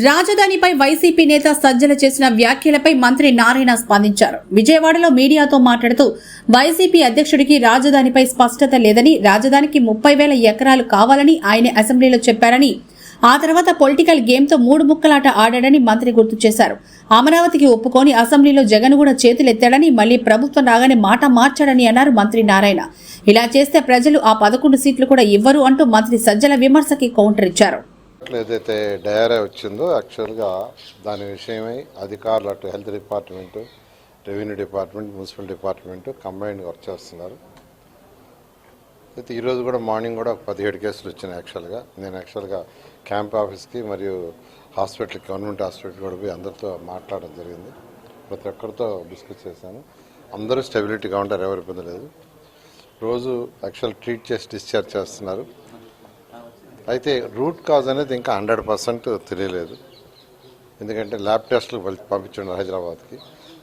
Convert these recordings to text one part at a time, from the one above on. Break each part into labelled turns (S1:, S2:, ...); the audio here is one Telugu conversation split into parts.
S1: రాజధానిపై వైసీపీ నేత సజ్జల చేసిన వ్యాఖ్యలపై మంత్రి నారాయణ స్పందించారు. విజయవాడలో మీడియాతో మాట్లాడుతూ వైసీపీ అధ్యక్షుడికి రాజధానిపై స్పష్టత లేదని, రాజధానికి 30,000 ఎకరాలు కావాలని ఆయన అసెంబ్లీలో చెప్పారని, ఆ తర్వాత పొలిటికల్ గేమ్తో 3 ముక్కలాట ఆడాడని మంత్రి గుర్తు చేశారు. అమరావతికి ఒప్పుకొని అసెంబ్లీలో జగన్ కూడా చేతులెత్తాడని, మళ్లీ ప్రభుత్వం రాగానే మాట మార్చాడని అన్నారు మంత్రి నారాయణ. ఇలా చేస్తే ప్రజలు ఆ 11 సీట్లు కూడా ఇవ్వరు అంటూ మంత్రి సజ్జల విమర్శకి కౌంటర్ ఇచ్చారు.
S2: ఏదైతే డయారా వచ్చిందో యాక్చువల్గా దాని విషయమై అధికారులు అటు health department, revenue department, municipal department combined work చేస్తున్నారు. అయితే ఈరోజు కూడా మార్నింగ్ కూడా 17 కేసులు వచ్చినాయి. నేను యాక్చువల్గా క్యాంప్ ఆఫీస్కి మరియు హాస్పిటల్కి, గవర్నమెంట్ హాస్పిటల్ కూడా పోయి అందరితో మాట్లాడడం జరిగింది. ప్రతి ఒక్కరితో డిస్కస్ చేశాను. అందరూ స్టెబిలిటీగా ఉంటారు, ఎవరు ఇబ్బంది లేదు. రోజు యాక్చువల్ ట్రీట్ చేసి డిశ్చార్జ్ చేస్తున్నారు. అయితే రూట్ కాజ్ అనేది ఇంకా 100% తెలియలేదు. ఎందుకంటే ల్యాబ్ టెస్టులు పంపించండి హైదరాబాద్కి.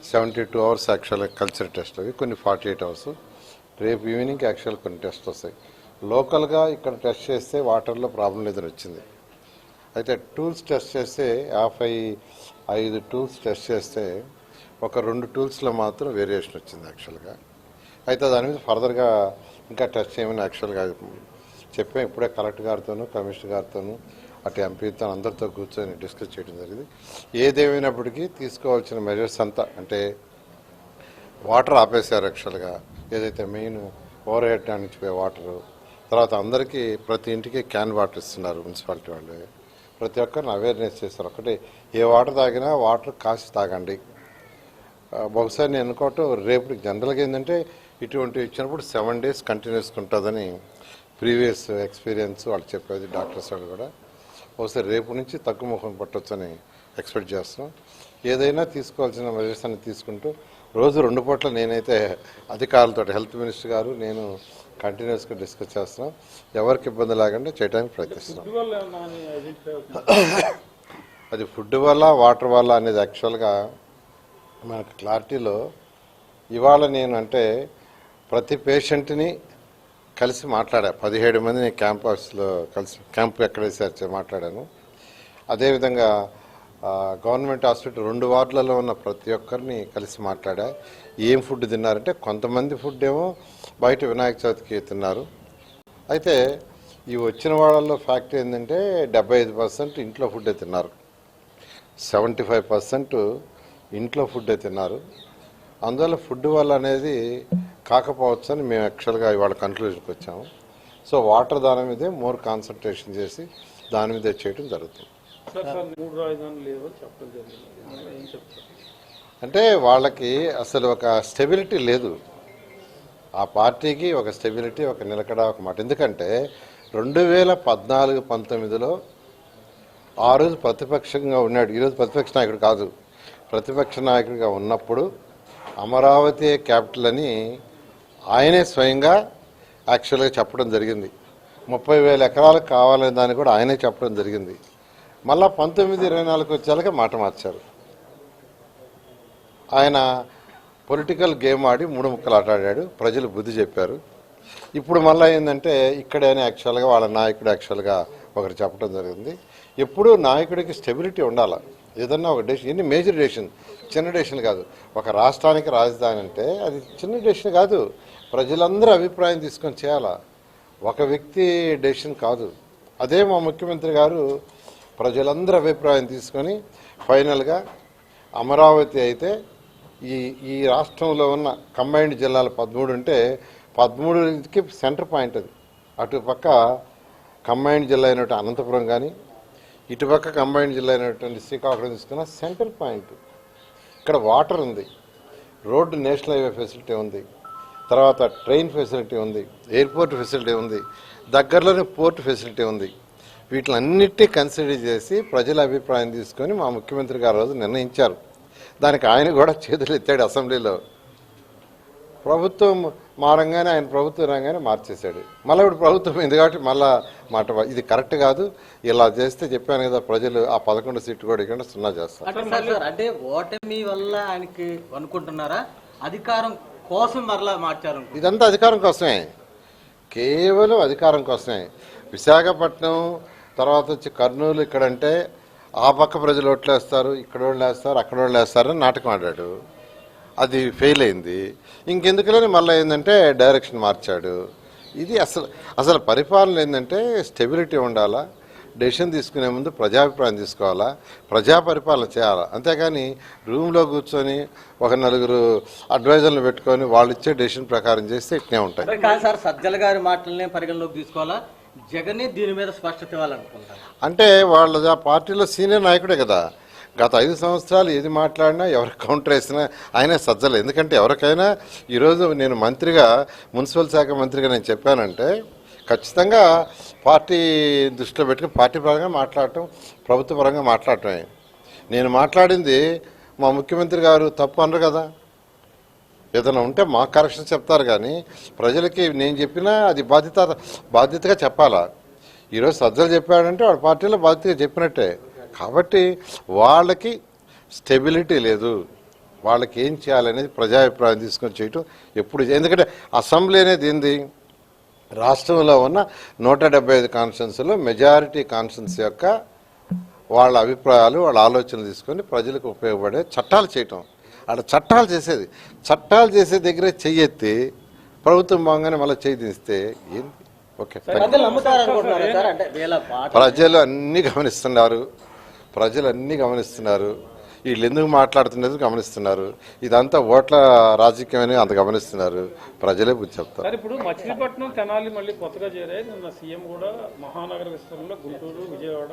S2: 72 అవర్స్ యాక్చువల్గా కల్చర్ టెస్ట్ అవి, కొన్ని 48 అవర్స్. రేపు ఈవినింగ్ యాక్చువల్ కొన్ని టెస్ట్ వస్తాయి. లోకల్గా ఇక్కడ టెస్ట్ చేస్తే వాటర్లో ప్రాబ్లం లేదని వచ్చింది. అయితే టూల్స్ టెస్ట్ చేస్తే 55 టూల్స్ టెస్ట్ చేస్తే ఒక 2 టూల్స్లో మాత్రం వేరియేషన్ వచ్చింది యాక్చువల్గా. అయితే దాని మీద ఫర్దర్గా ఇంకా టెస్ట్ చేయమని యాక్చువల్గా చెప్పాం. ఇప్పుడే కలెక్టర్ గారితోనూ, కమిషనర్ గారితోనూ, అటు ఎంపీతో అందరితో కూర్చొని డిస్కస్ చేయడం జరిగింది. ఏదేమైనప్పటికీ తీసుకోవాల్సిన మెజర్స్ అంతా, అంటే వాటర్ ఆపేశారు యాక్చువల్గా. ఏదైతే మెయిన్ ఓవర్ హెడ్ నుంచి పోయే వాటరు, తర్వాత అందరికీ ప్రతి ఇంటికి క్యాన్ వాటర్ ఇస్తున్నారు మున్సిపాలిటీ వాళ్ళు. ప్రతి ఒక్కరిని అవేర్నెస్ చేస్తారు. ఒకటి, ఏ వాటర్ తాగినా వాటర్ కాసి తాగండి. బహుశా నేను అనుకోవటం రేపు జనరల్గా ఏంటంటే ఇటువంటి ఇచ్చినప్పుడు 7 days కంటిన్యూస్గా ఉంటుందని ప్రీవియస్ ఎక్స్పీరియన్స్ వాళ్ళు చెప్పేది, డాక్టర్స్ వాళ్ళు కూడా. ఒకసారి రేపు నుంచి తగ్గుముఖం పట్టొచ్చు అని ఎక్స్పెక్ట్ చేస్తున్నాం. ఏదైనా తీసుకోవాల్సిన మెజర్స్ అన్ని తీసుకుంటూ రోజు 2 పూట్ల నేనైతే అధికారులతో, హెల్త్ మినిస్టర్ గారు, నేను కంటిన్యూస్గా డిస్కస్ చేస్తున్నాం. ఎవరికి ఇబ్బంది లేకుండా చేయడానికి ప్రయత్నిస్తున్నాం. అది ఫుడ్ వల్ల, వాటర్ వల్ల అనేది యాక్చువల్గా మనకు క్లారిటీలో ఇవాళ నేను అంటే ప్రతి పేషెంట్ని కలిసి మాట్లాడా. 17 మందిని క్యాంప్ ఆఫీస్లో కలిసి, క్యాంప్ ఎక్కడ వేసారు మాట్లాడాను. అదేవిధంగా గవర్నమెంట్ హాస్పిటల్ 2 వార్డులలో ఉన్న ప్రతి ఒక్కరిని కలిసి మాట్లాడా. ఏం ఫుడ్ తిన్నారంటే కొంతమంది ఫుడ్ ఏమో బయట వినాయక చవితికి తిన్నారు. అయితే ఈ వచ్చిన వాళ్ళల్లో ఫ్యాక్ట్ ఏంటంటే 75% ఇంట్లో ఫుడ్డే తిన్నారు, 75% ఇంట్లో ఫుడ్డే తిన్నారు. అందువల్ల ఫుడ్ వల్ల అనేది కాకపోవచ్చు అని మేము యాక్చువల్గా ఇవాళ కన్క్లూజన్కి వచ్చాము. సో వాటర్ దాని మీదే మోర్ కాన్సన్ట్రేషన్ చేసి దాని మీదే చేయడం జరుగుతుంది. అంటే వాళ్ళకి అసలు ఒక స్టెబిలిటీ లేదు. ఆ పార్టీకి ఒక స్టెబిలిటీ, ఒక నిలకడ, ఒక మాట. ఎందుకంటే 2014-19లో ఆ రోజు ప్రతిపక్షంగా ఉన్నాడు. ఈరోజు ప్రతిపక్ష నాయకుడు కాదు. ప్రతిపక్ష నాయకుడిగా ఉన్నప్పుడు అమరావతి క్యాపిటల్ అని ఆయనే స్వయంగా యాక్చువల్గా చెప్పడం జరిగింది. 30,000 ఎకరాలు కావాలనే దాన్ని కూడా ఆయనే చెప్పడం జరిగింది. మళ్ళా 19-24 వచ్చేలాగా మాట మార్చారు. ఆయన పొలిటికల్ గేమ్ ఆడి 3 ముక్కలు ఆడాడు. ప్రజలు బుద్ధి చెప్పారు. ఇప్పుడు మళ్ళీ ఏంటంటే ఇక్కడైనా యాక్చువల్గా వాళ్ళ నాయకుడు యాక్చువల్గా ఒకరు చెప్పడం జరిగింది. ఎప్పుడూ నాయకుడికి స్టెబిలిటీ ఉండాలి. ఏదన్నా ఒక డెసిషన్, ఎన్ని మేజర్ డెసిషన్, చిన్న డెసిషన్ కాదు. ఒక రాష్ట్రానికి రాజధాని అంటే అది చిన్న డెసిషన్ కాదు. ప్రజలందరూ అభిప్రాయం తీసుకొని చేయాలా, ఒక వ్యక్తి డెసిషన్ కాదు. అదే మా ముఖ్యమంత్రి గారు ప్రజలందరూ అభిప్రాయం తీసుకొని ఫైనల్గా అమరావతి అయితే ఈ రాష్ట్రంలో ఉన్న కంబైన్డ్ జిల్లాలు 13 ఉంటే 13కి సెంటర్ పాయింట్ అది. అటుపక్క కంబైన్డ్ జిల్లా అయినట్టు అనంతపురం కానీ, ఇటుపక్క కంబైన్డ్ జిల్లా అయినటువంటి శ్రీకాకుళం తీసుకున్న సెంటర్ పాయింట్. ఇక్కడ వాటర్ ఉంది, రోడ్డు నేషనల్ హైవే ఫెసిలిటీ ఉంది, తర్వాత ట్రైన్ ఫెసిలిటీ ఉంది, ఎయిర్పోర్ట్ ఫెసిలిటీ ఉంది, దగ్గరలోనే పోర్ట్ ఫెసిలిటీ ఉంది. వీటిలన్నిటి కన్సిడర్ చేసి ప్రజల అభిప్రాయం తీసుకొని మా ముఖ్యమంత్రి గారు రోజు నిర్ణయించారు. దానికి ఆయన కూడా చేతులు ఎత్తాడు అసెంబ్లీలో. ప్రభుత్వం మారంగానే, ఆయన ప్రభుత్వం రాగానే మార్చేశాడు. మళ్ళీ ఇప్పుడు ప్రభుత్వం ఉంది కాబట్టి మళ్ళా మాట. ఇది కరెక్ట్ కాదు. ఇలా చేస్తే చెప్పాను కదా, ప్రజలు ఆ 11 సీట్లు కూడా ఇక్కడ 0 చేస్తారు.
S3: అంటే ఓటమి వల్ల ఆయనకి అనుకుంటున్నారా, అధికారం కోసం మరలా మార్చారు?
S2: ఇదంతా అధికారం కోసమే, కేవలం అధికారం కోసమే. విశాఖపట్నం తర్వాత వచ్చి కర్నూలు ఇక్కడంటే ఆ పక్క ప్రజలు ఓట్లేస్తారు, ఇక్కడ వాళ్ళు వేస్తారు, అక్కడ వాళ్ళు వేస్తారు అని నాటకం ఆడాడు. అది ఫెయిల్ అయింది. ఇంకెందుకులని మళ్ళీ ఏంటంటే డైరెక్షన్ మార్చాడు. ఇది అసలు పరిపాలన ఏంటంటే స్టెబిలిటీ ఉండాలా, డెసిషన్ తీసుకునే ముందు ప్రజాభిప్రాయం తీసుకోవాలా, ప్రజా పరిపాలన చేయాలా. అంతేగాని రూమ్లో కూర్చొని ఒక నలుగురు అడ్వైజర్లు పెట్టుకొని వాళ్ళు ఇచ్చే డెసిషన్ ప్రకారం చేస్తే ఇట్నే ఉంటాయి.
S3: కాదు సార్, సజ్జల గారి మాటలనే పరిగణలోకి తీసుకోవాలా, జగన్ దీని మీద స్పష్టత ఇవ్వాలనుకుంటారు.
S2: అంటే వాళ్ళ పార్టీలో సీనియర్ నాయకుడే కదా. గత 5 సంవత్సరాలు ఏది మాట్లాడినా ఎవరు కౌంటర్ వేసినా ఆయనే సజ్జలు. ఎందుకంటే ఎవరికైనా ఈరోజు నేను మంత్రిగా, మున్సిపల్ శాఖ మంత్రిగా నేను చెప్పానంటే ఖచ్చితంగా పార్టీ దృష్టిలో పెట్టుకుని పార్టీ పరంగా మాట్లాడటం, ప్రభుత్వ పరంగా మాట్లాడటమే. నేను మాట్లాడింది మా ముఖ్యమంత్రి గారు తప్పు అనరు కదా. ఏదైనా ఉంటే మా కరెక్షన్ చెప్తారు, కానీ ప్రజలకి నేను చెప్పినా అది బాధ్యతగా చెప్పాలా. ఈరోజు సజ్జలు చెప్పాడంటే వాళ్ళ పార్టీలో బాధ్యతగా చెప్పినట్టే. కాబట్టి వాళ్ళకి స్టెబిలిటీ లేదు. వాళ్ళకి ఏం చేయాలనేది ప్రజాభిప్రాయం తీసుకొని చేయటం ఎప్పుడు. ఎందుకంటే అసెంబ్లీ అనేది ఏంది, రాష్ట్రంలో ఉన్న 175 కాన్స్టిట్యున్సీలో మెజారిటీ కాన్స్టిట్యున్సీ యొక్క వాళ్ళ అభిప్రాయాలు, వాళ్ళ ఆలోచనలు తీసుకొని ప్రజలకు ఉపయోగపడే చట్టాలు చేయటం. అక్కడ చట్టాలు చేసే దగ్గరే చెయ్యెత్తి ప్రభుత్వం బాగానే మళ్ళీ చేయి తీస్తే ఏంది? ఓకే, ప్రజలు అన్నీ గమనిస్తున్నారు. వీళ్ళు ఎందుకు మాట్లాడుతున్నది గమనిస్తున్నారు. ఇదంతా ఓట్ల రాజకీయం అని అంత గమనిస్తున్నారు. ప్రజలే బుద్ధి చెప్తారు.
S4: ఇప్పుడు మచిలీపట్నం, తెనాలి మళ్ళీ కొత్తగా చేరాయి. నిన్న సీఎం కూడా మహానగర విస్తరణలో గుంటూరు, విజయవాడ,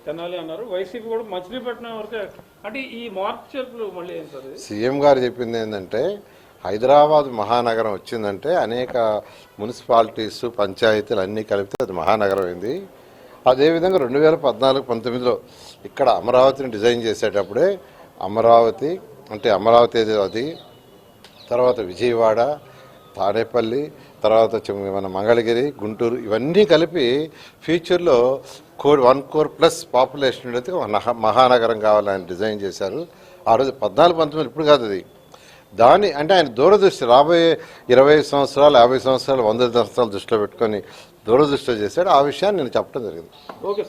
S4: తెనాలి అన్నారు. వైసీపీ కూడా మచిలీపట్నం వరకే. అంటే ఈ మార్పులు మళ్ళీ ఏం సార్?
S2: సీఎం గారు చెప్పింది ఏంటంటే హైదరాబాద్ మహానగరం వచ్చిందంటే అనేక మున్సిపాలిటీస్, పంచాయతీలు అన్నీ కలిపితే అది మహానగరం అయింది. అదేవిధంగా 2014-19లో ఇక్కడ అమరావతిని డిజైన్ చేసేటప్పుడే అమరావతి అది, తర్వాత విజయవాడ, తాడేపల్లి, తర్వాత మన మంగళగిరి, గుంటూరు ఇవన్నీ కలిపి ఫ్యూచర్లో 1 crore ప్లస్ పాపులేషన్ ఉండేది మహానగరం కావాలని డిజైన్ చేశారు. ఆ రోజు 14-19 ఇప్పుడు కాదు అది. దాన్ని అంటే ఆయన దూరదృష్టి రాబోయే 20 సంవత్సరాలు, 50 సంవత్సరాలు, 100 సంవత్సరాలు దృష్టిలో పెట్టుకొని దూరదృష్టిలో చేశాడు. ఆ విషయాన్ని నేను చెప్పడం జరిగింది.
S4: Okay sir.